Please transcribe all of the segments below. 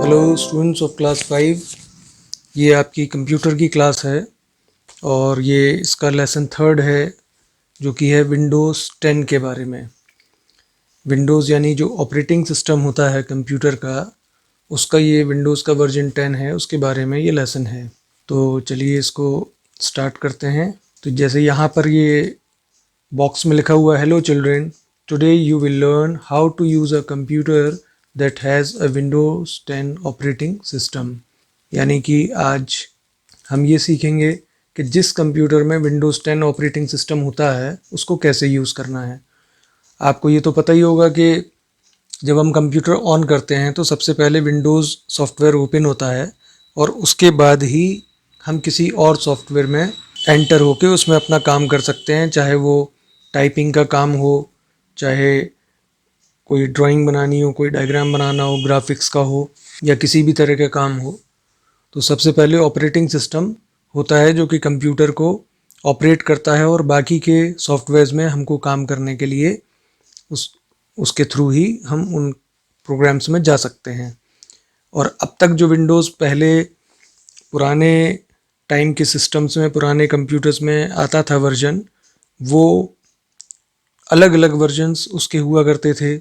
Hello students of class 5। ये आपकी computer की क्लास है और ये इसका लेसन 3 है जो कि है विंडोज़ 10 के बारे में। विंडोज़ यानी जो ऑपरेटिंग सिस्टम होता है कंप्यूटर का, उसका ये विंडोज़ का वर्जन 10 है, उसके बारे में ये लेसन है। तो चलिए इसको स्टार्ट करते हैं। तो जैसे यहाँ पर ये बॉक्स में लिखा हुआ है, hello children, today you will learn how to use a computer that has a Windows 10 operating system. यानी कि आज हम ये सीखेंगे कि जिस कंप्यूटर में विंडोज़ 10 ऑपरेटिंग सिस्टम होता है उसको कैसे यूज़ करना है। आपको ये तो पता ही होगा कि जब हम कंप्यूटर ऑन करते हैं तो सबसे पहले विंडोज़ सॉफ्टवेयर ओपन होता है और उसके बाद ही हम किसी और सॉफ्टवेयर में एंटर होके उसमें अपना काम कर सकते हैं, चाहे वो टाइपिंग का काम हो, चाहे कोई ड्राइंग बनानी हो, कोई डायग्राम बनाना हो, ग्राफिक्स का हो या किसी भी तरह का काम हो। तो सबसे पहले ऑपरेटिंग सिस्टम होता है जो कि कंप्यूटर को ऑपरेट करता है और बाकी के सॉफ्टवेयर्स में हमको काम करने के लिए उसके थ्रू ही हम उन प्रोग्राम्स में जा सकते हैं। और अब तक जो विंडोज़ पहले पुराने टाइम के सिस्टम्स में, पुराने कंप्यूटर्स में आता था वर्जन, वो अलग अलग वर्जन्स उसके हुआ करते थे।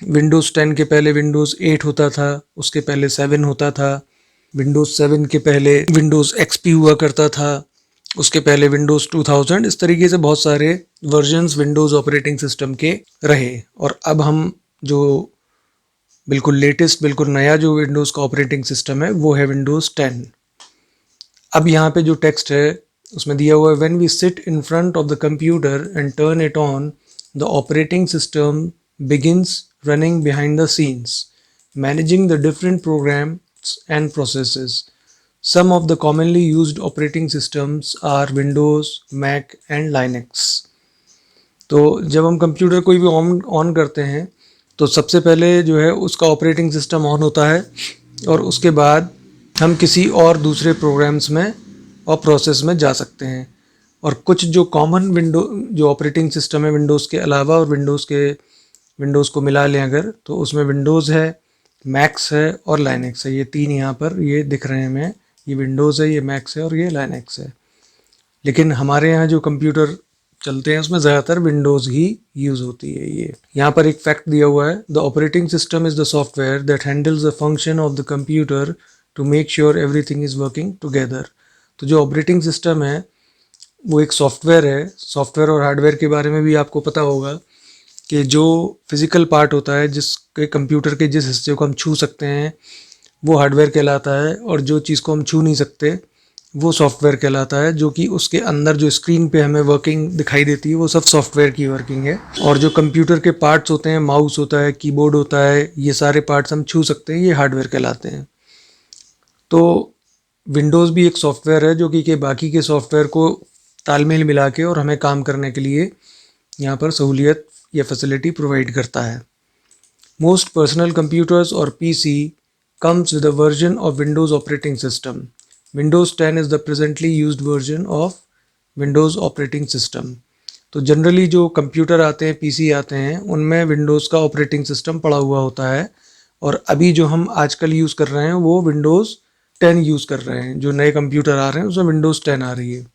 विंडोज़ 10 के पहले विंडोज़ 8 होता था, उसके पहले 7 होता था, विंडोज़ 7 के पहले विंडोज़ एक्सपी हुआ करता था, उसके पहले विंडोज़ 2000। इस तरीके से बहुत सारे वर्जन्स विंडोज़ ऑपरेटिंग सिस्टम के रहे। और अब हम जो बिल्कुल लेटेस्ट, बिल्कुल नया जो विंडोज़ का ऑपरेटिंग सिस्टम है वो है विंडोज़ 10। अब यहाँ पे जो टेक्स्ट है उसमें दिया हुआ है, when we sit in front of the computer and turn it on, the operating system begins running behind the scenes, managing the different programs and processes. Some of the commonly used operating systems are Windows, Mac and Linux. तो जब हम computer कोई भी on करते हैं तो सबसे पहले जो है उसका ऑपरेटिंग सिस्टम ऑन होता है और उसके बाद हम किसी और दूसरे प्रोग्राम्स में और प्रोसेस में जा सकते हैं। और कुछ जो कॉमन जो ऑपरेटिंग सिस्टम है विंडोज़ के अलावा और विंडोज़ को मिला लें अगर, तो उसमें विंडोज़ है, मैक्स है और लाइनक्स है। ये तीन यहाँ पर ये दिख रहे हैं हमें, ये विंडोज़ है, ये मैक्स है और ये लाइनक्स है। लेकिन हमारे यहाँ जो कंप्यूटर चलते हैं उसमें ज़्यादातर विंडोज़ ही यूज़ होती है। ये यहाँ पर एक फैक्ट दिया हुआ है, the operating system is the software that handles the function of the computer to make sure everything is working together. तो जो ऑपरेटिंग सिस्टम है वो एक सॉफ्टवेयर है। सॉफ्टवेयर और हार्डवेयर के बारे में भी आपको पता होगा कि जो फिज़िकल पार्ट होता है, जिसके कंप्यूटर के जिस हिस्से को हम छू सकते हैं वो हार्डवेयर कहलाता है, और जो चीज़ को हम छू नहीं सकते वो सॉफ्टवेयर कहलाता है। जो कि उसके अंदर जो स्क्रीन पे हमें वर्किंग दिखाई देती है वो सब सॉफ्टवेयर की वर्किंग है। और जो कंप्यूटर के पार्ट्स होते हैं, माउस होता है, कीबोर्ड होता है, ये सारे पार्ट्स हम छू सकते हैं, ये हार्डवेयर कहलाते हैं। तो विंडोज़ भी एक सॉफ्टवेयर है जो कि बाकी के सॉफ्टवेयर को तालमेल मिला के और हमें काम करने के लिए यहाँ पर सहूलियत या फैसिलिटी प्रोवाइड करता है। मोस्ट पर्सनल कंप्यूटर्स और PC comes with a version of Windows operating system. Windows 10 is the presently used version of Windows operating system. तो जनरली जो कंप्यूटर आते हैं, पीसी आते हैं, उनमें विंडोज़ का ऑपरेटिंग सिस्टम पड़ा हुआ होता है। और अभी जो हम आजकल यूज़ कर रहे हैं वो विंडोज़ 10 यूज़ कर रहे हैं। जो नए कंप्यूटर आ रहे हैं उसमें विंडोज़ 10 आ रही है।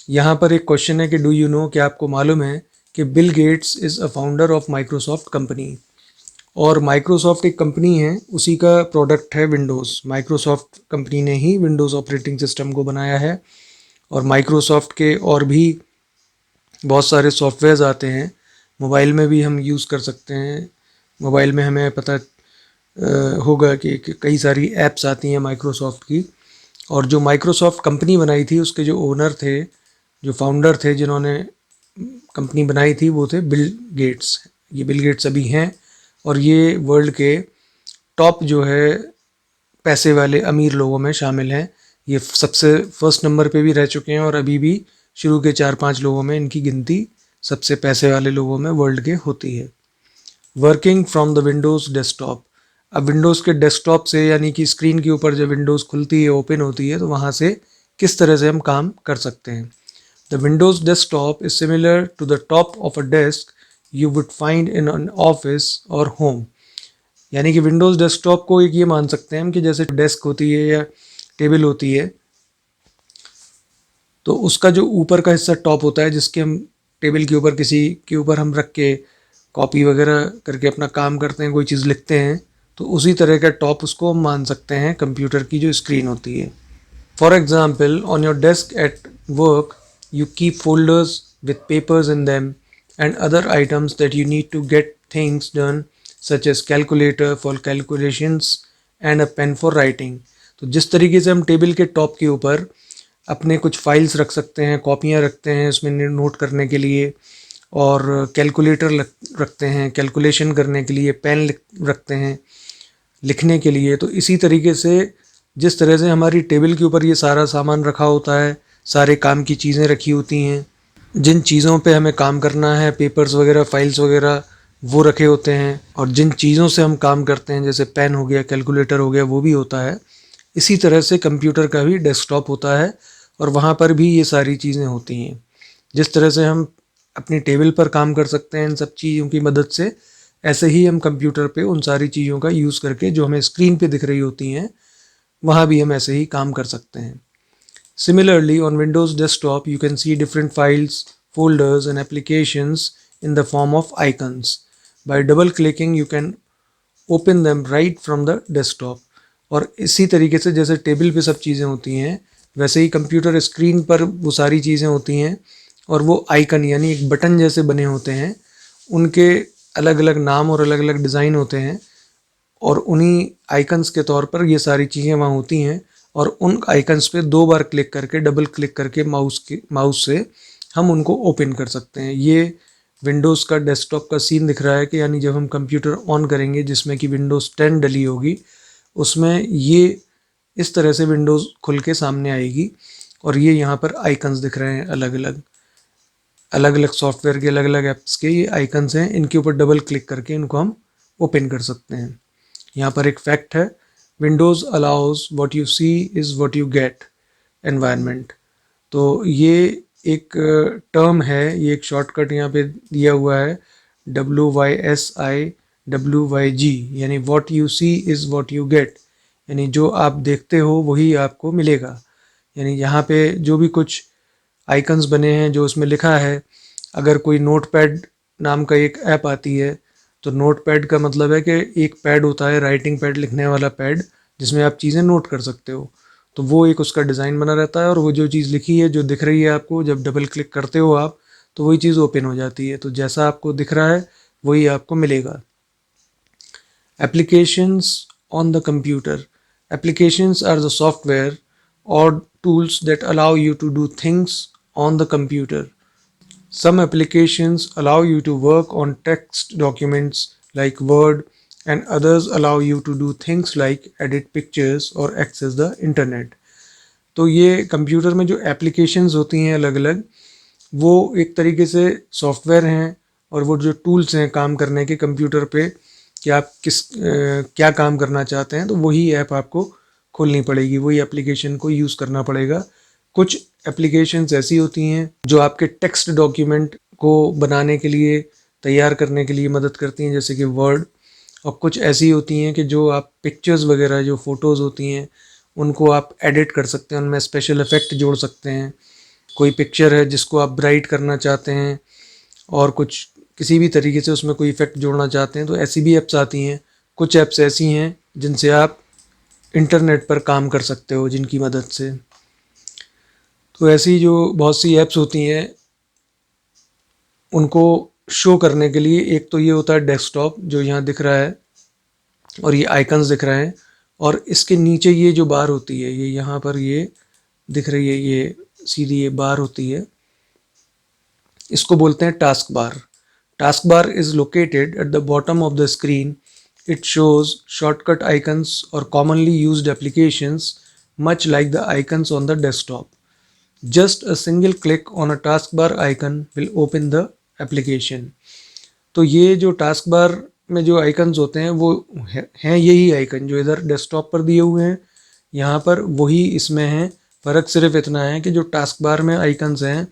यहाँ पर एक क्वेश्चन है कि डू यू नो, कि आपको मालूम है कि Bill Gates is a founder of Microsoft company. और माइक्रोसॉफ्ट एक कंपनी है, उसी का प्रोडक्ट है विंडोज़। माइक्रोसॉफ्ट कंपनी ने ही विंडोज़ ऑपरेटिंग सिस्टम को बनाया है। और माइक्रोसॉफ्ट के और भी बहुत सारे सॉफ्टवेयर्स आते हैं, मोबाइल में भी हम यूज़ कर सकते हैं। मोबाइल में हमें पता होगा कि कई सारी ऐप्स आती हैं माइक्रोसॉफ्ट की। और जो माइक्रोसॉफ्ट कंपनी बनाई थी उसके जो ओनर थे, जो फाउंडर थे, जिन्होंने कंपनी बनाई थी, वो थे बिल गेट्स। ये बिल गेट्स अभी हैं और ये वर्ल्ड के टॉप जो है पैसे वाले अमीर लोगों में शामिल हैं। ये सबसे फर्स्ट नंबर पे भी रह चुके हैं और अभी भी शुरू के 4-5 लोगों में इनकी गिनती सबसे पैसे वाले लोगों में वर्ल्ड के होती है। Working from the Windows desktop. अब विंडोज़ के डेस्कटॉप से, यानी कि स्क्रीन के ऊपर जब विंडोज़ खुलती है, ओपन होती है, तो वहाँ से किस तरह से हम काम कर सकते हैं। The Windows desktop is similar to the top of a desk you would find in an office or home. यानी कि विंडोज़ डेस्कटॉप को एक ये मान सकते हैं हम कि जैसे डेस्क होती है या टेबल होती है, तो उसका जो ऊपर का हिस्सा टॉप होता है जिसके हम टेबल के ऊपर किसी के ऊपर हम रख के कॉपी वगैरह करके अपना काम करते हैं, कोई चीज़ लिखते हैं, तो उसी तरह का टॉप उसको हम मान सकते हैं कंप्यूटर की जो स्क्रीन होती है। For example, on your desk at work, you keep folders with papers in them and other items that you need to get things done, such as calculator for calculations and a pen for writing. तो जिस तरीके से हम table के top के ऊपर अपने कुछ फाइल्स रख सकते हैं, कॉपियाँ रखते हैं उसमें नोट करने के लिए, और कैलकुलेटर रखते हैं कैलकुलेशन करने के लिए, पेन रखते हैं लिखने के लिए, तो इसी तरीके से जिस तरह से हमारी टेबल के ऊपर ये सारा सामान रखा होता है, सारे काम की चीज़ें रखी होती हैं, जिन चीज़ों पे हमें काम करना है, पेपर्स वगैरह, फाइल्स वगैरह, वो रखे होते हैं, और जिन चीज़ों से हम काम करते हैं जैसे पेन हो गया, कैलकुलेटर हो गया, वो भी होता है। इसी तरह से कंप्यूटर का भी डेस्कटॉप होता है और वहाँ पर भी ये सारी चीज़ें होती हैं। जिस तरह से हम अपनी टेबल पर काम कर सकते हैं इन सब चीज़ों की मदद से, ऐसे ही हम कंप्यूटर पे उन सारी चीज़ों का यूज़ करके जो हमें स्क्रीन पे दिख रही होती हैं वहाँ भी हम ऐसे ही काम कर सकते हैं। Similarly, on Windows desktop, you can see different files, folders and applications in the form of icons. By double clicking, you can open them right from the desktop. और इसी तरीके से जैसे टेबल पे सब चीज़ें होती हैं, वैसे ही कंप्यूटर स्क्रीन पर वो सारी चीज़ें होती हैं और वो आइकन यानी एक बटन जैसे बने होते हैं, उनके अलग अलग नाम और अलग अलग डिज़ाइन होते हैं, और उन्हीं आइकन्स के तौर पर ये सारी चीज़ें वहाँ होती हैं, और उन आइकन्स पे 2 बार क्लिक करके, डबल क्लिक करके माउस से हम उनको ओपन कर सकते हैं। ये विंडोज़ का डेस्कटॉप का सीन दिख रहा है कि यानी जब हम कंप्यूटर ऑन करेंगे जिसमें कि विंडोज़ 10 डली होगी, उसमें ये इस तरह से विंडोज़ खुल के सामने आएगी, और ये यहाँ पर आइकन्स दिख रहे हैं अलग अलग सॉफ्टवेयर के, अलग अलग ऐप्स के ये आइकन्स हैं, इनके ऊपर डबल क्लिक करके इनको हम ओपन कर सकते हैं। यहाँ पर एक फैक्ट है, Windows allows what you see is what you get environment. तो ये एक टर्म है, ये एक शॉर्टकट यहाँ पे दिया हुआ है, WYSIWYG, यानी what you see is what you get, यानी जो आप देखते हो वही आपको मिलेगा। यानी यहाँ पे जो भी कुछ आइकन्स बने हैं जो उसमें लिखा है, अगर कोई नोटपैड नाम का एक ऐप आती है, तो नोटपैड का मतलब है कि एक पैड होता है, राइटिंग पैड, लिखने वाला पैड, जिसमें आप चीज़ें नोट कर सकते हो। तो वो एक उसका डिज़ाइन बना रहता है, और वो जो चीज़ लिखी है जो दिख रही है आपको, जब डबल क्लिक करते हो आप, तो वही चीज़ ओपन हो जाती है। तो जैसा आपको दिख रहा है वही आपको मिलेगा। Applications on the computer. Applications are the software or tools that allow you to do things on the computer. Some applications allow you to work on text documents like Word, and others allow you to do things like edit pictures or access the internet. तो ये computer में जो applications होती हैं अलग अलग, वो एक तरीके से सॉफ्टवेयर हैं, और वो जो टूल्स हैं काम करने के कंप्यूटर पे कि आप क्या काम करना चाहते हैं, तो वही ऐप आपको खोलनी पड़ेगी, वही एप्लीकेशन को यूज़ करना पड़ेगा। कुछ एप्लीकेशंस ऐसी होती हैं जो आपके टेक्स्ट डॉक्यूमेंट को बनाने के लिए, तैयार करने के लिए मदद करती हैं, जैसे कि वर्ड, और कुछ ऐसी होती हैं कि जो आप पिक्चर्स वगैरह, जो फ़ोटोज़ होती हैं, उनको आप एडिट कर सकते हैं, उनमें स्पेशल इफ़ेक्ट जोड़ सकते हैं। कोई पिक्चर है जिसको आप ब्राइट करना चाहते हैं और कुछ किसी भी तरीके से उसमें कोई इफ़ेक्ट जोड़ना चाहते हैं, तो ऐसी भी ऐप्स आती हैं। कुछ ऐप्स ऐसी हैं जिनसे आप इंटरनेट पर काम कर सकते हो, जिनकी मदद से। तो ऐसी जो बहुत सी ऐप्स होती हैं, उनको शो करने के लिए एक तो ये होता है डेस्कटॉप जो यहाँ दिख रहा है, और ये आइकन्स दिख रहे हैं, और इसके नीचे ये जो बार होती है, ये यहाँ पर ये दिख रही है, ये सीधी ये बार होती है, इसको बोलते हैं task bar. Task bar is located at the bottom of the screen. It shows shortcut icons और commonly used applications much like the icons on the desktop. Just a single click on a taskbar icon will open the application. तो ये जो task bar में जो icons होते हैं वो हैं यही आइकन जो इधर डेस्कटॉप पर दिए हुए हैं, यहाँ पर वही इसमें हैं। फ़र्क सिर्फ इतना है कि जो टास्क बार में आइकन्स हैं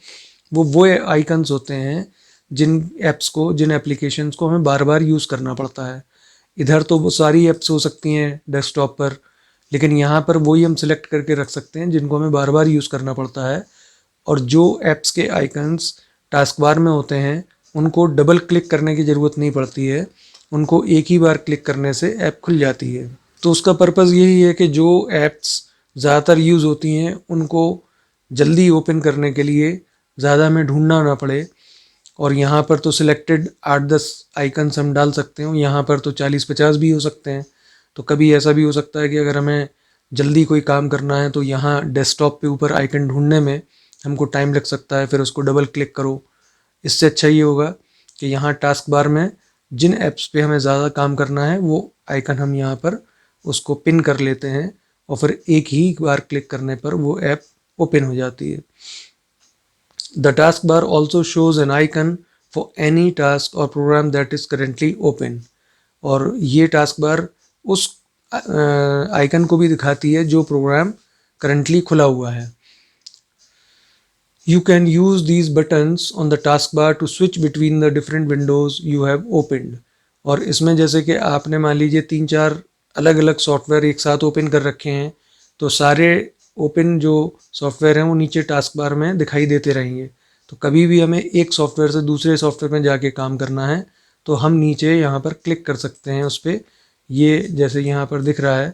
वो आइकन्स होते हैं जिन एप्स को, जिन एप्लीकेशंस को हमें बार बार यूज़ करना पड़ता है। इधर तो वो सारी ऐप्स हो सकती हैं डेस्कटॉप पर, लेकिन यहाँ पर वही हम सिलेक्ट करके रख सकते हैं जिनको हमें बार बार यूज़ करना पड़ता है। और जो ऐप्स के आइकन्स टास्क बार में होते हैं उनको डबल क्लिक करने की ज़रूरत नहीं पड़ती है, उनको एक ही बार क्लिक करने से ऐप खुल जाती है। तो उसका पर्पज़ यही है कि जो ऐप्स ज़्यादातर यूज़ होती हैं उनको जल्दी ओपन करने के लिए ज़्यादा हमें ढूंढना ना पड़े। और यहाँ पर तो सिलेक्टेड 8-10 आइकन्स हम डाल सकते हैं, यहाँ पर तो 40-50 भी हो सकते हैं। तो कभी ऐसा भी हो सकता है कि अगर हमें जल्दी कोई काम करना है तो यहाँ डेस्कटॉप पे ऊपर आइकन ढूंढने में हमको टाइम लग सकता है, फिर उसको डबल क्लिक करो। इससे अच्छा ये होगा कि यहाँ टास्क बार में जिन ऐप्स पे हमें ज़्यादा काम करना है वो आइकन हम यहाँ पर उसको पिन कर लेते हैं और फिर एक ही बार क्लिक करने पर वो ऐप ओपन हो जाती है। The taskbar also shows an icon for any task or program that is currently open। और ये टास्क बार उस आइकन को भी दिखाती है जो प्रोग्राम करंटली खुला हुआ है। You can use these buttons on the taskbar to switch between the different windows you have opened। और इसमें जैसे कि आपने मान लीजिए 3-4 अलग अलग सॉफ्टवेयर एक साथ ओपन कर रखे हैं, तो सारे ओपन जो सॉफ्टवेयर हैं वो नीचे टास्क बार में दिखाई देते रहेंगे। तो कभी भी हमें एक सॉफ्टवेयर से दूसरे सॉफ्टवेयर में जाके काम करना है तो हम नीचे यहाँ पर क्लिक कर सकते हैं उस पर। ये जैसे यहाँ पर दिख रहा है,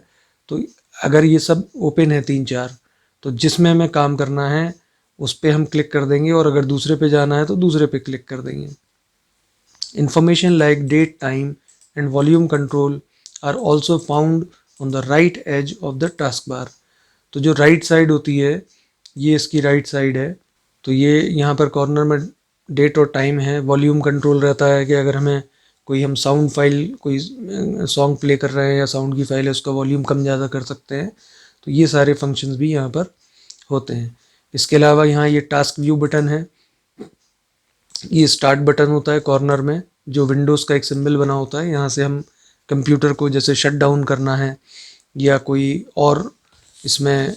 तो अगर ये सब ओपन है 3-4, तो जिसमें हमें काम करना है उस पर हम क्लिक कर देंगे, और अगर दूसरे पे जाना है तो दूसरे पे क्लिक कर देंगे। Information like date, time and volume control are also found on the right edge of the taskbar। तो जो राइट साइड होती है, ये इसकी राइट साइड है, तो ये यहाँ पर कॉर्नर में डेट और टाइम है। वॉल्यूम कंट्रोल रहता है कि अगर हमें कोई हम साउंड फाइल कोई सॉन्ग प्ले कर रहे हैं या साउंड की फाइल है उसका वॉल्यूम कम ज़्यादा कर सकते हैं। तो ये सारे फंक्शंस भी यहाँ पर होते हैं। इसके अलावा यहाँ ये टास्क व्यू बटन है, ये स्टार्ट बटन होता है कॉर्नर में जो विंडोज़ का एक सिंबल बना होता है। यहाँ से हम कंप्यूटर को जैसे शट डाउन करना है या कोई और इसमें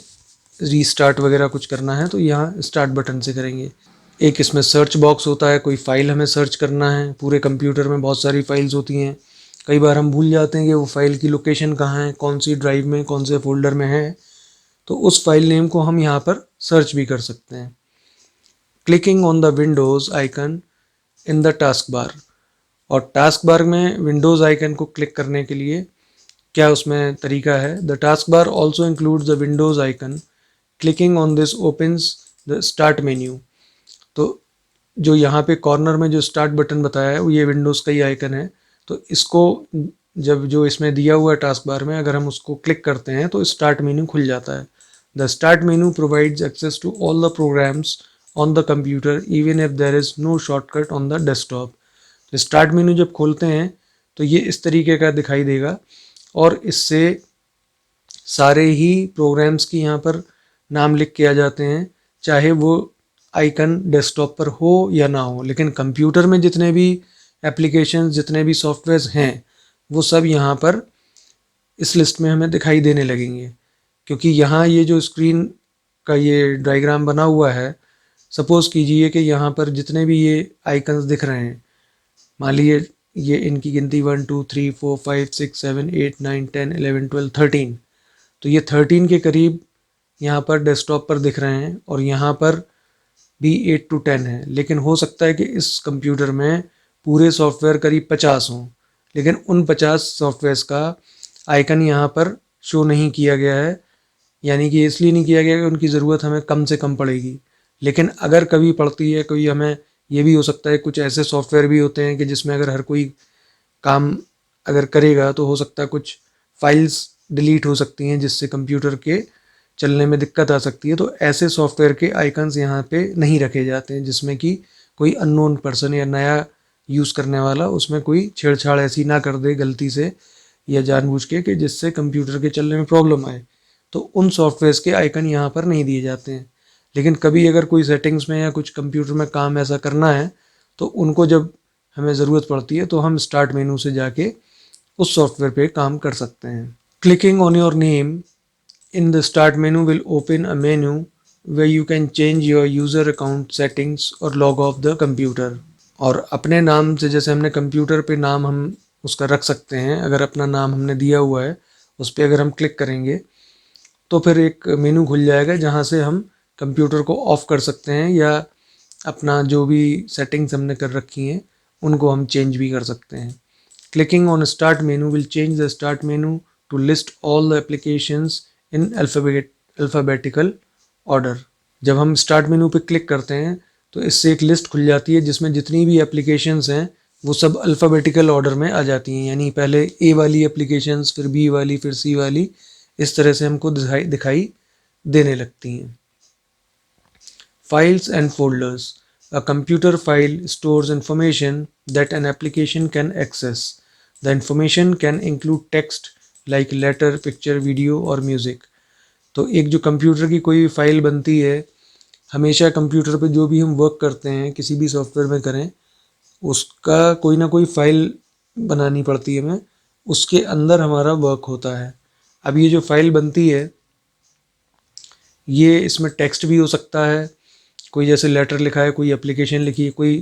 रीस्टार्ट वगैरह कुछ करना है तो यहाँ स्टार्ट बटन से करेंगे। एक इसमें सर्च बॉक्स होता है, कोई फाइल हमें सर्च करना है। पूरे कंप्यूटर में बहुत सारी फाइल्स होती हैं, कई बार हम भूल जाते हैं कि वो फाइल की लोकेशन कहाँ है, कौन सी ड्राइव में, कौन से फोल्डर में है, तो उस फाइल नेम को हम यहाँ पर सर्च भी कर सकते हैं। Clicking on the Windows icon in the task bar. और टास्क बार में विंडोज़ आइकन को क्लिक करने के लिए क्या उसमें तरीका है। The task bar also includes the Windows icon. Clicking on this opens the start menu. तो जो यहाँ पे कॉर्नर में जो स्टार्ट बटन बताया है वो ये विंडोज़ का ही आइकन है। तो इसको जब जो इसमें दिया हुआ है टास्क बार में अगर हम उसको क्लिक करते हैं तो स्टार्ट मेन्यू खुल जाता है। The start menu provides access to all the programs on the computer even if there is no shortcut on the desktop. तो स्टार्ट मेन्यू जब खोलते हैं तो ये इस तरीके का दिखाई देगा और इससे सारे ही प्रोग्राम्स की यहाँ पर नाम लिख के आ जाते हैं, चाहे वो आइकन डेस्कटॉप पर हो या ना हो। लेकिन कंप्यूटर में जितने भी एप्लीकेशंस, जितने भी सॉफ्टवेयर्स हैं वो सब यहाँ पर इस लिस्ट में हमें दिखाई देने लगेंगे। क्योंकि यहाँ ये जो स्क्रीन का ये डायग्राम बना हुआ है, सपोज़ कीजिए कि यहाँ पर जितने भी ये आइकन्स दिख रहे हैं, मान लीजिए ये इनकी गिनती 1 2 3 4 5 6 7 8 9 10 11 12 13, तो ये 13 के करीब यहाँ पर डेस्कटॉप पर दिख रहे हैं और यहाँ पर भी 8 to 10 है। लेकिन हो सकता है कि इस कंप्यूटर में पूरे सॉफ्टवेयर करीब 50 हों, लेकिन उन 50 सॉफ्टवेयर्स का आइकन यहाँ पर शो नहीं किया गया है। यानी कि इसलिए नहीं किया गया कि उनकी ज़रूरत हमें कम से कम पड़ेगी। लेकिन अगर कभी पड़ती है कोई, हमें ये भी हो सकता है कुछ ऐसे सॉफ्टवेयर भी होते हैं कि जिसमें अगर हर कोई काम अगर करेगा तो हो सकता है कुछ फाइल्स डिलीट हो सकती हैं जिससे कंप्यूटर के चलने में दिक्कत आ सकती है। तो ऐसे सॉफ्टवेयर के आइकन्स यहाँ पे नहीं रखे जाते हैं जिसमें कि कोई अननोन पर्सन या नया यूज़ करने वाला उसमें कोई छेड़छाड़ ऐसी ना कर दे गलती से या जानबूझ के कि जिससे कंप्यूटर के चलने में प्रॉब्लम आए। तो उन सॉफ्टवेयर्स के आइकन यहाँ पर नहीं दिए जाते हैं। लेकिन कभी अगर कोई सेटिंग्स में या कुछ कंप्यूटर में काम ऐसा करना है तो उनको जब हमें ज़रूरत पड़ती है तो हम स्टार्ट मेनू से जाके उस सॉफ्टवेयर पे काम कर सकते हैं। Clicking on your name in the start menu will open a menu where you can change your user account settings or log off the computer। और अपने नाम से, जैसे हमने कंप्यूटर पे नाम हम उसका रख सकते हैं। अगर अपना नाम हमने दिया हुआ है उस पर अगर हम क्लिक करेंगे तो फिर एक मेनू खुल जाएगा जहाँ से हम कंप्यूटर को ऑफ कर सकते हैं या अपना जो भी सेटिंग्स हमने कर रखी हैं उनको हम चेंज भी कर सकते हैं। Clicking on start menu will change the start menu to list all the applications in alphabetical order. जब हम स्टार्ट मेनू पे क्लिक करते हैं तो इससे एक लिस्ट खुल जाती है जिसमें जितनी भी एप्लीकेशंस हैं वो सब अल्फ़ाबेटिकल ऑर्डर में आ जाती हैं, यानी पहले ए वाली एप्लीकेशंस, फिर बी वाली, फिर सी वाली, इस तरह से हमको दिखाई देने लगती हैं। Files and folders. A computer file stores information that an application can access. The information can include text like letter, picture, video और music. तो एक जो कंप्यूटर की कोई भी फाइल बनती है, हमेशा कंप्यूटर पे जो भी हम वर्क करते हैं किसी भी सॉफ्टवेयर में करें, उसका कोई ना कोई फाइल बनानी पड़ती है हमें, उसके अंदर हमारा वर्क होता है। अब ये जो फाइल बनती है ये इसमें टेक्स्ट भी हो सकता है, कोई जैसे लेटर लिखा है, कोई एप्लीकेशन लिखी है, कोई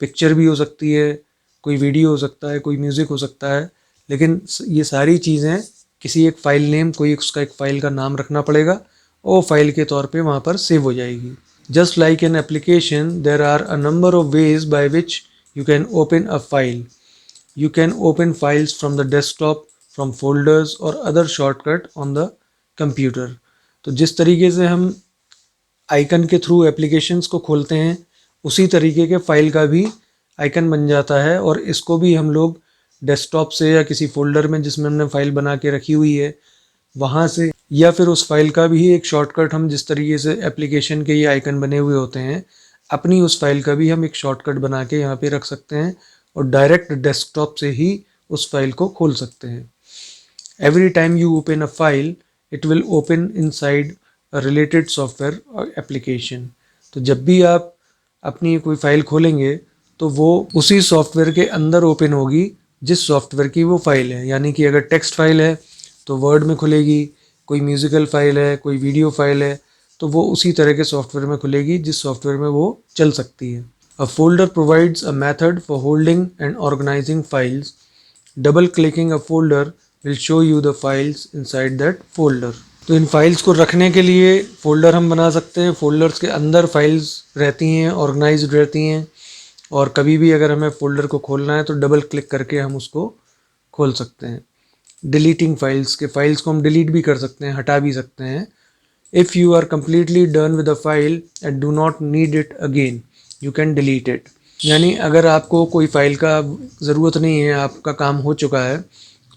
पिक्चर भी हो सकती है, कोई वीडियो हो सकता है, कोई म्यूज़िक हो सकता है। लेकिन ये सारी चीज़ें किसी एक फ़ाइल नेम, कोई उसका एक फ़ाइल का नाम रखना पड़ेगा और फाइल के तौर पे वहाँ पर सेव हो जाएगी। Just like an application there are a number of ways by which you can open a file. You can open files from the desktop, from folders or other shortcut on the computer। तो जिस तरीके से हम icon के through applications को खोलते हैं उसी तरीके के फाइल का भी आइकन बन जाता है और इसको भी हम लोग डेस्कटॉप से या किसी फोल्डर में जिसमें हमने फाइल बना के रखी हुई है वहाँ से, या फिर उस फाइल का भी एक शॉर्टकट, हम जिस तरीके से एप्लीकेशन के ये आइकन बने हुए होते हैं अपनी उस फाइल का भी हम एक शॉर्टकट बना के यहाँ पे रख सकते हैं और डायरेक्ट डेस्कटॉप से ही उस फाइल को खोल सकते हैं। Every time you open a file, it will open inside a related software or application। तो जब भी आप अपनी कोई फाइल खोलेंगे तो वो उसी सॉफ्टवेयर के अंदर ओपन होगी जिस सॉफ्टवेयर की वो फाइल है। यानी कि अगर टेक्स्ट फाइल है तो वर्ड में खुलेगी, कोई म्यूज़िकल फाइल है, कोई वीडियो फाइल है तो वो उसी तरह के सॉफ्टवेयर में खुलेगी जिस सॉफ्टवेयर में वो चल सकती है। A folder provides a method for holding and organizing files। Double clicking a folder will show you the files inside that folder। तो इन फाइल्स को रखने के लिए फोल्डर हम बना सकते हैं। फोल्डर्स के अंदर फाइल्स रहती हैं, ऑर्गेनाइज्ड रहती हैं और कभी भी अगर हमें फोल्डर को खोलना है तो डबल क्लिक करके हम उसको खोल सकते हैं। डिलीटिंग फाइल्स, के फाइल्स को हम डिलीट भी कर सकते हैं, हटा भी सकते हैं। If you are completely done with a file and do not need it again you can delete it. यानी अगर आपको कोई फाइल का ज़रूरत नहीं है, आपका काम हो चुका है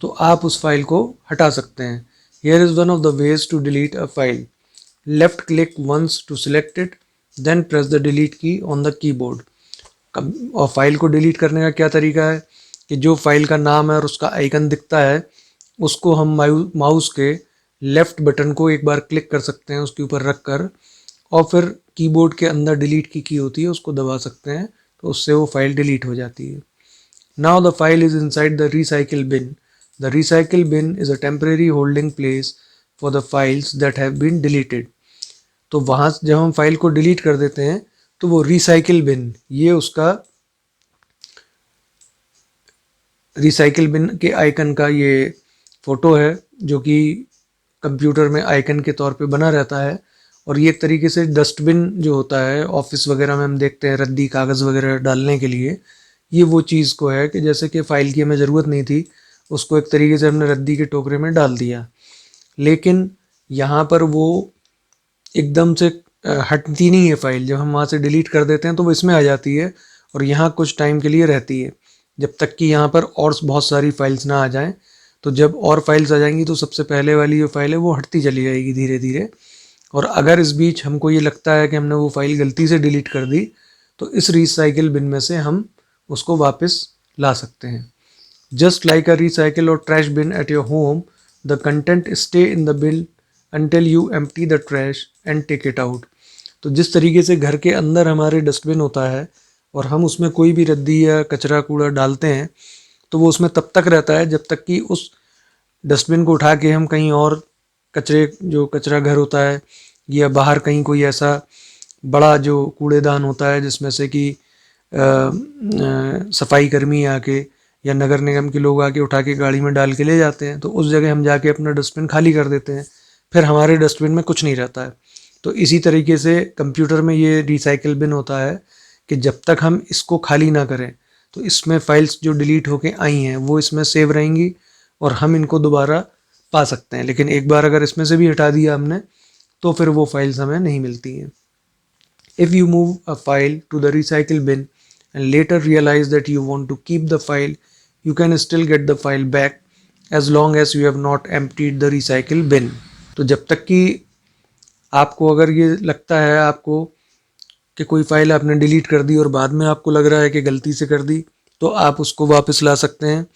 तो आप उस फाइल को हटा सकते हैं। Here is one of the ways to delete a file। Left click once to select it, then press the delete key on the keyboard। और फाइल को डिलीट करने का क्या तरीका है कि जो फाइल का नाम है और उसका आइकन दिखता है उसको हम माउस के लेफ़्ट बटन को एक बार क्लिक कर सकते हैं उसके ऊपर रख कर, और फिर कीबोर्ड के अंदर डिलीट की होती है उसको दबा सकते हैं तो उससे वो फाइल डिलीट हो जाती है। Now the file is inside the recycle bin। The recycle bin is a temporary holding place for the files that have been deleted। तो वहाँ जब हम फाइल को डिलीट कर देते हैं तो वो रिसाइकिल बिन, ये उसका रिसाइकिल बिन के आइकन का ये फ़ोटो है जो कि कंप्यूटर में आइकन के तौर पे बना रहता है। और ये एक तरीके से डस्टबिन जो होता है ऑफिस वगैरह में हम देखते हैं रद्दी कागज़ वगैरह डालने के लिए, ये वो चीज़ को है कि जैसे कि फ़ाइल की हमें ज़रूरत नहीं थी उसको एक तरीके से हमने रद्दी के टोकरे में डाल दिया, लेकिन यहाँ पर वो एकदम से हटती नहीं है फ़ाइल। जब हम वहाँ से डिलीट कर देते हैं तो वो इसमें आ जाती है और यहाँ कुछ टाइम के लिए रहती है जब तक कि यहाँ पर और बहुत सारी फाइल्स ना आ जाएं। तो जब और फाइल्स आ जाएंगी तो सबसे पहले वाली जो फाइल है वो हटती चली जाएगी धीरे धीरे। और अगर इस बीच हमको ये लगता है कि हमने वो फाइल गलती से डिलीट कर दी तो इस रिसाइकिल बिन में से हम उसको वापस ला सकते हैं। Just like a recycle or trash bin at your home, the content stay in the bin until you empty the trash and take it out। तो जिस तरीके से घर के अंदर हमारे डस्टबिन होता है और हम उसमें कोई भी रद्दी या कचरा कूड़ा डालते हैं तो वो उसमें तब तक रहता है जब तक कि उस डस्टबिन को उठा के हम कहीं और कचरा घर होता है या बाहर कहीं कोई ऐसा बड़ा जो कूड़ेदान होता है जिसमें से कि सफाई कर्मी आके या नगर निगम के लोग आके उठा के गाड़ी में डाल के ले जाते हैं, तो उस जगह हम जाके अपना डस्टबिन खाली कर देते हैं, फिर हमारे डस्टबिन में कुछ नहीं रहता है। तो इसी तरीके से कंप्यूटर में ये रिसाइकिल बिन होता है कि जब तक हम इसको खाली ना करें तो इसमें फाइल्स जो डिलीट होके आई हैं वो इसमें सेव रहेंगी और हम इनको दोबारा पा सकते हैं। लेकिन एक बार अगर इसमें से भी हटा दिया हमने तो फिर वो फाइल्स हमें नहीं मिलती हैं। If you move a file to the recycle bin and later realize that you want to keep the file, you can still get the file back as long as you have not emptied the recycle bin. तो जब तक कि आपको अगर ये लगता है आपको कि कोई फाइल आपने डिलीट कर दी और बाद में आपको लग रहा है कि गलती से कर दी, तो आप उसको वापस ला सकते हैं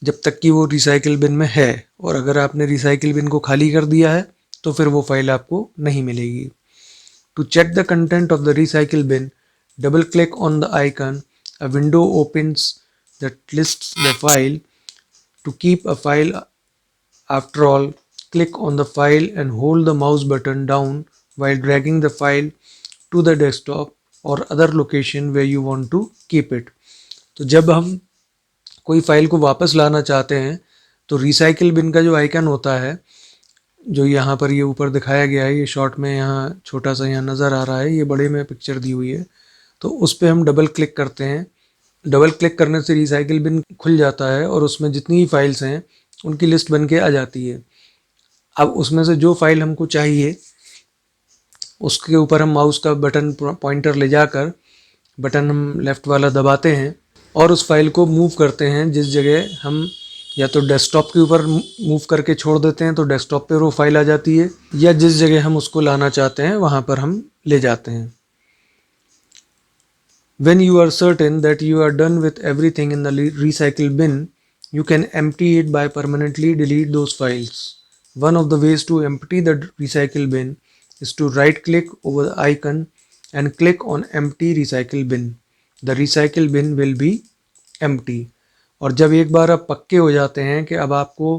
जब तक कि वो रिसाइकिल बिन में है। और अगर आपने रिसाइकिल बिन को खाली कर दिया है तो फिर वो फाइल आपको नहीं मिलेगी। To check the content of the recycle bin, double click on the icon. A window opens that lists the file. To keep a file, after all, click on the file and hold the mouse button down while dragging the file to the desktop or other location where you want to keep it. तो जब हम कोई file को वापस लाना चाहते हैं तो रिसाइकिल बिन का जो आइकन होता है, जो यहाँ पर ये ऊपर दिखाया गया है, ये शॉर्ट में यहाँ छोटा सा यहाँ नज़र आ रहा है, ये बड़े में पिक्चर दी हुई है, तो उस पर हम डबल क्लिक करते हैं। डबल क्लिक करने से रिसाइकिल बिन खुल जाता है और उसमें जितनी भी फाइल्स हैं उनकी लिस्ट बन के आ जाती है। अब उसमें से जो फाइल हमको चाहिए उसके ऊपर हम माउस का बटन पॉइंटर ले जाकर बटन हम लेफ़्ट वाला दबाते हैं और उस फाइल को मूव करते हैं जिस जगह हम या तो डेस्कटॉप के ऊपर मूव करके छोड़ देते हैं तो डेस्कटॉप पे वो फाइल आ जाती है, या जिस जगह हम उसको लाना चाहते हैं वहाँ पर हम ले जाते हैं। When you are certain that you are done with everything in the recycle bin, you can empty it by permanently delete those files. One of the ways to empty the recycle bin is to right click over the icon and click on empty recycle bin. The recycle bin will be empty. और जब एक बार आप पक्के हो जाते हैं कि अब आपको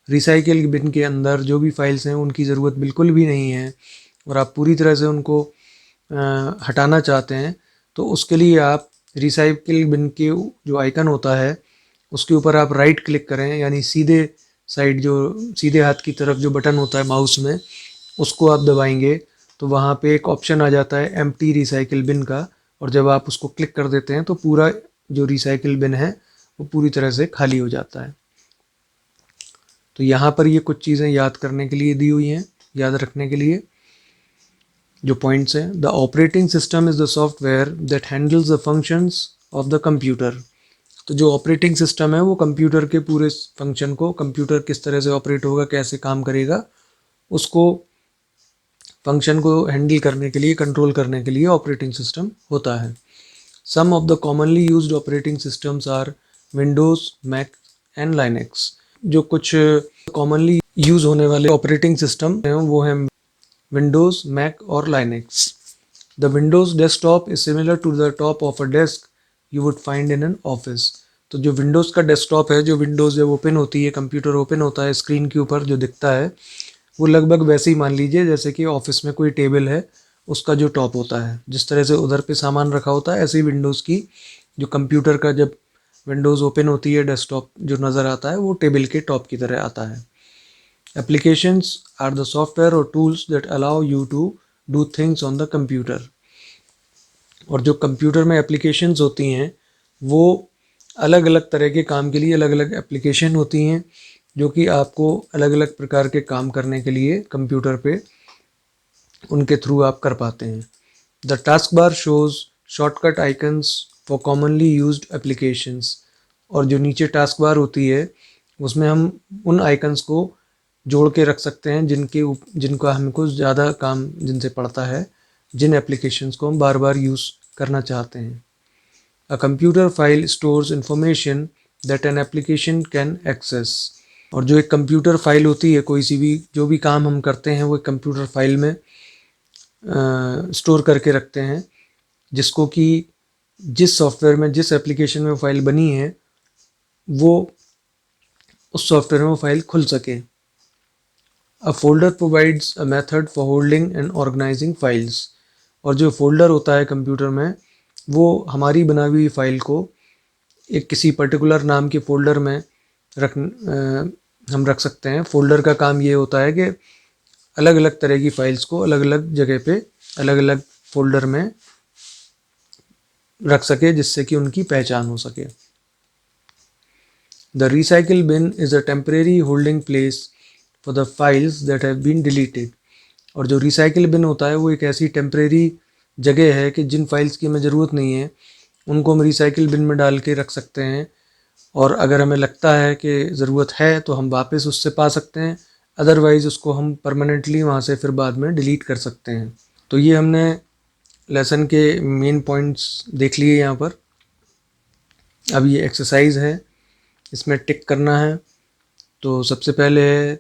रिसाइकिल बिन के अंदर जो भी फाइल्स हैं उनकी ज़रूरत बिल्कुल भी नहीं है और आप पूरी तरह से उनको हटाना चाहते हैं, तो उसके लिए आप रिसाइकिल बिन के जो आइकन होता है उसके ऊपर आप राइट क्लिक करें, यानी सीधे साइड जो सीधे हाथ की तरफ जो बटन होता है माउस में उसको आप दबाएंगे तो वहाँ पे एक ऑप्शन आ जाता है एम्प्टी रिसाइकिल बिन का, और जब आप उसको क्लिक कर देते हैं तो पूरा जो रिसाइकिल बिन है वो पूरी तरह से खाली हो जाता है। तो यहाँ पर ये कुछ चीज़ें याद करने के लिए दी हुई हैं, याद रखने के लिए जो पॉइंट्स हैं। The operating system is the software that handles the functions of the computer. तो जो ऑपरेटिंग सिस्टम है वो कंप्यूटर के पूरे फंक्शन को, कंप्यूटर किस तरह से ऑपरेट होगा, कैसे काम करेगा, उसको फंक्शन को हैंडल करने के लिए, कंट्रोल करने के लिए ऑपरेटिंग सिस्टम होता है। Some of the commonly used operating systems are Windows, Mac and Linux. जो कुछ कॉमनली यूज़ होने वाले ऑपरेटिंग सिस्टम हैं वो हैं विंडोज़, मैक और Linux. The Windows desktop is similar to the top of a desk you would find in an office. तो जो विंडोज़ का डेस्कटॉप है, जो विंडोज़ जब ओपन होती है, कंप्यूटर ओपन होता है, स्क्रीन के ऊपर जो दिखता है वो लगभग वैसे ही मान लीजिए जैसे कि ऑफिस में कोई टेबल है उसका जो टॉप होता है, जिस तरह से उधर पे सामान रखा होता है, ऐसे ही विंडोज़ की जो कंप्यूटर का जब विंडोज़ ओपन होती है डेस्कटॉप जो नज़र आता है वो टेबल के टॉप की तरह आता है। एप्लीकेशंस आर द सॉफ्टवेयर और tools that allow you to do things on the computer. और जो कंप्यूटर में एप्लीकेशंस होती हैं वो अलग अलग तरह के काम के लिए अलग अलग एप्लीकेशन होती हैं जो कि आपको अलग अलग प्रकार के काम करने के लिए कंप्यूटर पे उनके थ्रू आप कर पाते हैं। The task bar shows shortcut icons for commonly used applications. और जो नीचे टास्क बार होती है उसमें हम उन आइकन्स को जोड़ के रख सकते हैं जिनका हमको ज़्यादा काम जिनसे पड़ता है, जिन एप्लीकेशंस को हम बार बार यूज़ करना चाहते हैं। A computer file stores information that an application can access. और जो एक कंप्यूटर फाइल होती है, कोई सी भी जो भी काम हम करते हैं वो एक कंप्यूटर फाइल में स्टोर करके रखते हैं, जिसको कि जिस सॉफ्टवेयर में, जिस एप्लीकेशन में वो फाइल बनी है वो उस सॉफ्टवेयर में वो फाइल खुल सके। A folder provides a method for holding and organising files. और जो फोल्डर होता है कंप्यूटर में वो हमारी बनाई हुई फाइल को एक किसी पर्टिकुलर नाम के फ़ोल्डर में हम रख सकते हैं। फ़ोल्डर का काम ये होता है कि अलग अलग तरह की फ़ाइल्स को अलग अलग जगह पे अलग अलग फ़ोल्डर में रख सके, जिससे कि उनकी पहचान हो सके। The recycle bin is a temporary holding place for the files that have been deleted. और जो रिसाइकिल बिन होता है वो एक ऐसी टेम्परेरी जगह है कि जिन फाइल्स की हमें ज़रूरत नहीं है उनको हम रिसाइकिल बिन में डाल के रख सकते हैं, और अगर हमें लगता है कि ज़रूरत है तो हम वापस उससे पा सकते हैं, अदरवाइज़ उसको हम परमानेंटली वहाँ से फिर बाद में डिलीट कर सकते हैं। तो ये हमने लेसन के मेन पॉइंट्स देख लिए यहाँ पर। अब ये एक्सरसाइज है, इसमें टिक करना है। तो सबसे पहले है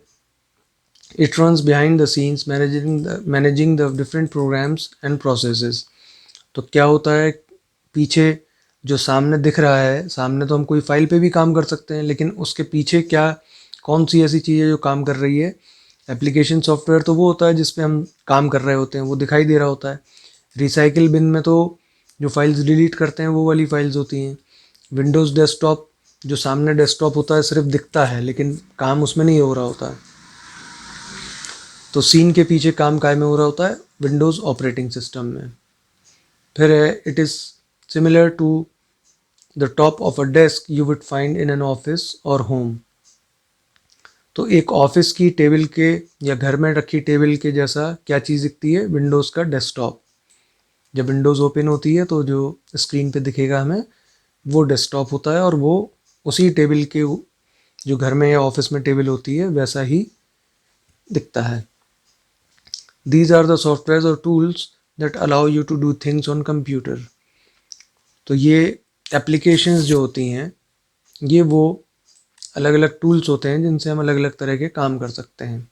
It runs behind the scenes managing the different programs and processes. तो क्या होता है, पीछे जो सामने दिख रहा है, सामने तो हम कोई फाइल पे भी काम कर सकते हैं, लेकिन उसके पीछे क्या कौन सी ऐसी चीज़ है जो काम कर रही है। एप्लीकेशन सॉफ्टवेयर तो वो होता है जिस पे हम काम कर रहे होते हैं, वो दिखाई दे रहा होता है। रिसाइकिल बिन में तो जो फाइल्स डिलीट करते हैं वो वाली फाइल्स होती हैं। विंडोज़ डेस्कटॉप, जो सामने डेस्कटॉप होता है सिर्फ दिखता है लेकिन काम उसमें नहीं हो रहा होता है। तो सीन के पीछे काम काय में हो रहा होता है, विंडोज़ ऑपरेटिंग सिस्टम में। फिर है it is similar to the top of a desk you would find in an office और होम। तो एक ऑफिस की टेबल के या घर में रखी टेबल के जैसा क्या चीज़ दिखती है, विंडोज़ का डेस्कटॉप। जब विंडोज़ ओपन होती है तो जो स्क्रीन पे दिखेगा हमें वो डेस्कटॉप होता है, और वो उसी टेबल के जो घर में या ऑफिस में टेबल होती है वैसा ही दिखता है। These are the softwares or tools that allow you to do things on computer. तो ये एप्लीकेशंस जो होती हैं ये वो अलग अलग टूल्स होते हैं जिनसे हम अलग अलग तरह के काम कर सकते हैं।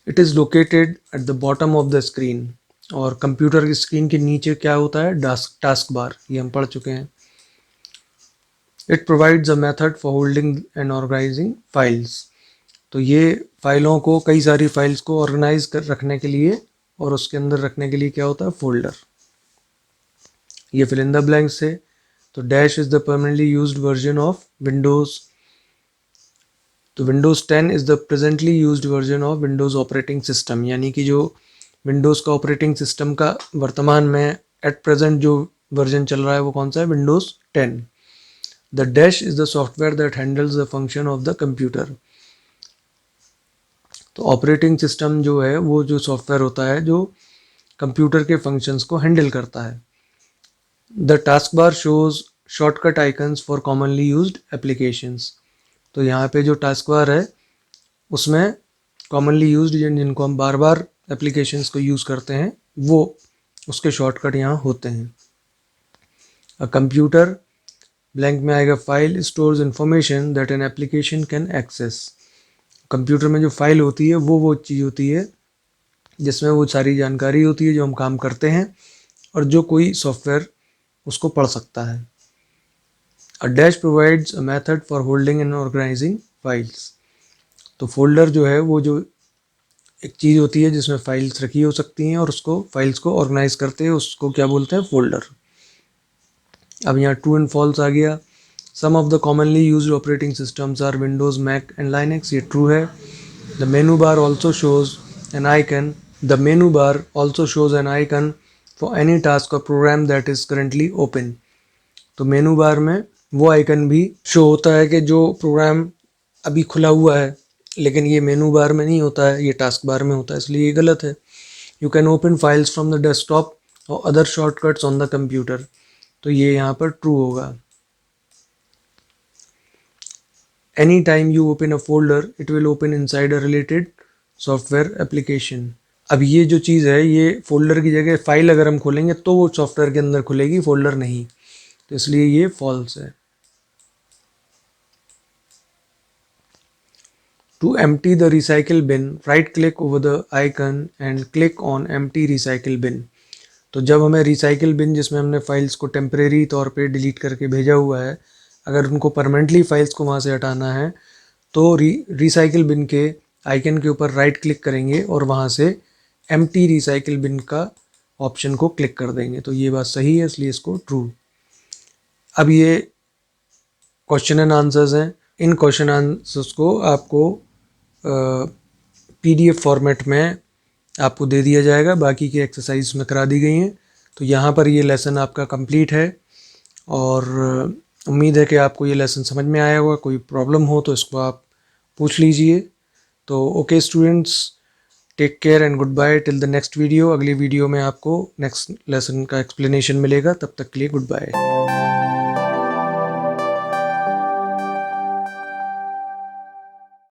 It is located at the bottom of the screen, और कंप्यूटर की स्क्रीन के नीचे क्या होता है, टास्क बार, ये हम पढ़ चुके हैं। It provides a method for holding and organising files. तो ये फाइलों को, कई सारी फाइल्स को ऑर्गेनाइज कर रखने के लिए और उसके अंदर रखने के लिए क्या होता है, फोल्डर। ये फिल इन द ब्लैंक्स है। तो dash is the permanently used version of Windows. तो Windows 10 is the presently used version of Windows operating system, यानी कि जो विंडोज़ का ऑपरेटिंग सिस्टम का वर्तमान में एट प्रेजेंट जो वर्जन चल रहा है वो कौन सा है, Windows 10। The dash is the software that handles the function of the computer. तो ऑपरेटिंग सिस्टम जो है वो जो सॉफ्टवेयर होता है जो कंप्यूटर के फंक्शंस को हैंडल करता है। The task bar shows shortcut icons for commonly used applications. तो यहाँ पे जो टास्क बार है उसमें कॉमनली यूज्ड जिनको हम बार बार एप्लीकेशंस को यूज़ करते हैं वो उसके शॉर्टकट यहाँ होते हैं। अ कंप्यूटर, ब्लैंक में आएगा file stores information that an application can access. Computer में जो फाइल होती है वो चीज़ होती है जिसमें वो सारी जानकारी होती है जो हम काम करते हैं और जो कोई सॉफ्टवेयर उसको पढ़ सकता है। A dash provides a method for holding and organising files. तो फोल्डर जो है वो जो एक चीज़ होती है जिसमें फाइल्स रखी हो सकती हैं और उसको फाइल्स को ऑर्गेनाइज करते हैं, उसको क्या बोलते हैं, फोल्डर। अब यहाँ ट्रू एंड फॉल्स आ गया। Some of the commonly used operating systems are Windows, Mac and Linux, ये ट्रू है। The menu bar also shows an icon The menu bar also shows an icon for any task or program that is currently open. तो मेनू बार में वो icon भी show होता है कि जो प्रोग्राम अभी खुला हुआ है, लेकिन ये मेनू बार में नहीं होता है, ये टास्क बार में होता है, इसलिए ये गलत है। You can open files from the desktop और other shortcuts on the computer, तो ये यहाँ पर ट्रू होगा। Any time you open a folder it will open inside a related software application. अब ये जो चीज़ है ये फोल्डर की जगह फाइल अगर हम खोलेंगे तो वो सॉफ्टवेयर के अंदर खुलेगी, फोल्डर नहीं, तो इसलिए ये फॉल्स है। To empty the recycle bin, right click over the icon and click on empty recycle bin. तो जब हमें रिसाइकिल बिन जिसमें हमने फाइल्स को टेम्परेरी तौर पे डिलीट करके भेजा हुआ है, अगर उनको परमानेंटली फाइल्स को वहाँ से हटाना है तो रिसाइकिल बिन के आइकन के ऊपर राइट क्लिक करेंगे और वहाँ से एम्प्टी रिसाइकिल बिन का ऑप्शन को क्लिक कर देंगे। तो ये बात सही है, इसलिए इसको ट्रू। अब ये क्वेश्चन एंड आंसर्स हैं। इन क्वेश्चन आंसर्स को आपको PDF फॉर्मेट में आपको दे दिया जाएगा, बाकी की एक्सरसाइज में करा दी गई हैं। तो यहाँ पर ये लेसन आपका कंप्लीट है और उम्मीद है कि आपको ये लेसन समझ में आया होगा। कोई प्रॉब्लम हो तो इसको आप पूछ लीजिए। तो okay students, take care and good bye till the next video. अगली वीडियो में आपको नेक्स्ट लेसन का एक्सप्लेनेशन मिलेगा। तब तक के लिए गुड बाय।